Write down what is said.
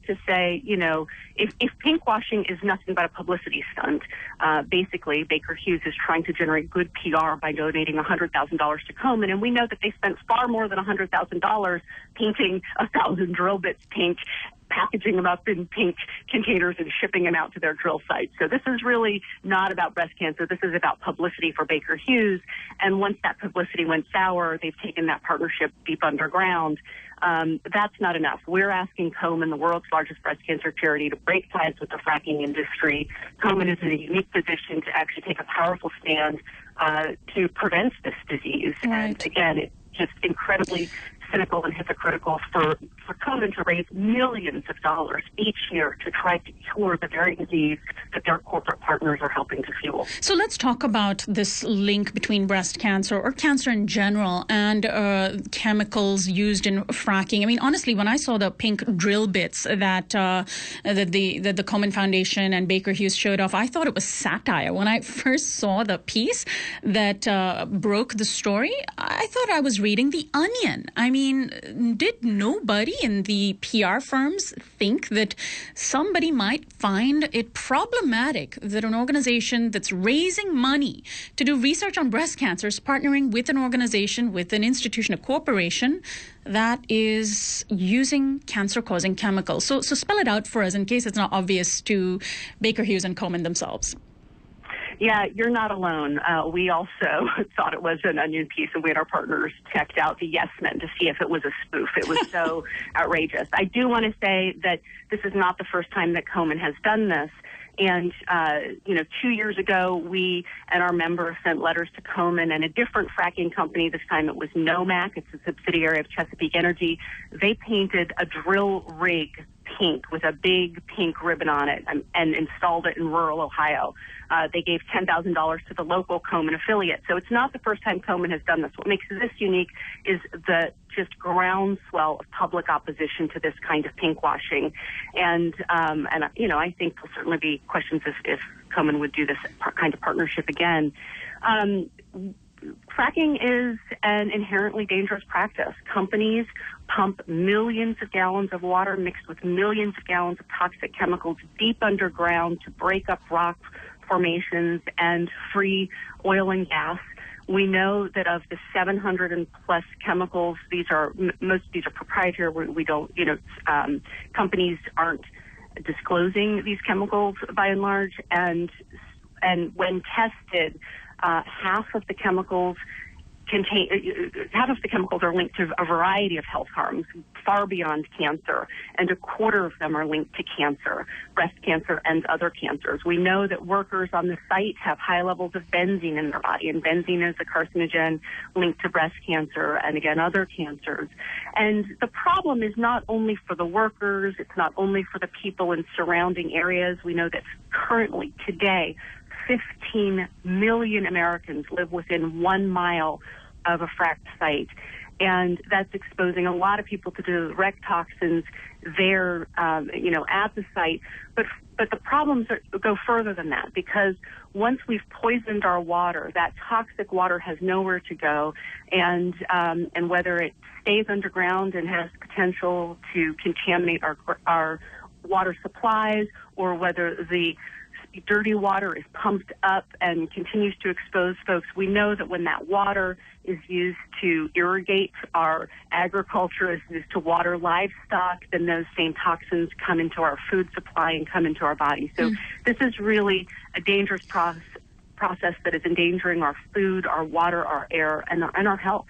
to say, if pinkwashing is nothing but a publicity stunt, basically Baker Hughes is trying to generate good PR by donating $100,000 to Komen, and we know that they spent far more than $100,000 painting 1,000 drill bits pink, packaging them up in pink containers and shipping them out to their drill sites. So this is really not about breast cancer. This is about publicity for Baker Hughes. And once that publicity went sour, they've taken that partnership deep underground. That's not enough. We're asking Komen, the world's largest breast cancer charity, to break ties with the fracking industry. Komen is in a unique position to actually take a powerful stand to prevent this disease. Right. And again, it's just incredibly cynical and hypocritical for Komen to raise millions of dollars each year to try to cure the very disease that their corporate partners are helping to fuel. So let's talk about this link between breast cancer or cancer in general and chemicals used in fracking. I mean, honestly, when I saw the pink drill bits that the Komen Foundation and Baker Hughes showed off, I thought it was satire. When I first saw the piece that broke the story, I thought I was reading The Onion. I mean, did nobody in the PR firms think that somebody might find it problematic that an organization that's raising money to do research on breast cancer is partnering with an organization, with an institution, a corporation that is using cancer-causing chemicals? So spell it out for us in case it's not obvious to Baker Hughes and Komen themselves. Yeah, you're not alone. We also thought it was an Onion piece, and we had our partners checked out the Yes Men to see if it was a spoof. It was so outrageous. I do want to say that this is not the first time that Komen has done this. And, 2 years ago, we and our members sent letters to Komen and a different fracking company. This time it was Nomac. It's a subsidiary of Chesapeake Energy. They painted a drill rig pink with a big pink ribbon on it and installed it in rural Ohio. They gave $10,000 to the local Komen affiliate. So it's not the first time Komen has done this. What makes this unique is the just groundswell of public opposition to this kind of pinkwashing. And I think there'll certainly be questions if Komen would do this kind of partnership again. Fracking is an inherently dangerous practice. Companies pump millions of gallons of water mixed with millions of gallons of toxic chemicals deep underground to break up rock formations and free oil and gas. We know that of the 700 and plus chemicals, most of these are proprietary. We don't, companies aren't disclosing these chemicals by and large, and when tested, half of the chemicals are linked to a variety of health harms far beyond cancer, and a quarter of them are linked to cancer, breast cancer and other cancers. We know that workers on the site have high levels of benzene in their body, and benzene is a carcinogen linked to breast cancer and, again, other cancers. And the problem is not only for the workers, it's not only for the people in surrounding areas. We know that currently, today, 15 million Americans live within 1 mile of a fracked site, and that's exposing a lot of people to direct toxins there, at the site. But the problems go further than that, because once we've poisoned our water, that toxic water has nowhere to go, and whether it stays underground and has potential to contaminate our water supplies, or whether the dirty water is pumped up and continues to expose folks. We know that when that water is used to irrigate our agriculture, is used to water livestock, then those same toxins come into our food supply and come into our body. So this is really a dangerous process that is endangering our food, our water, our air, and our health.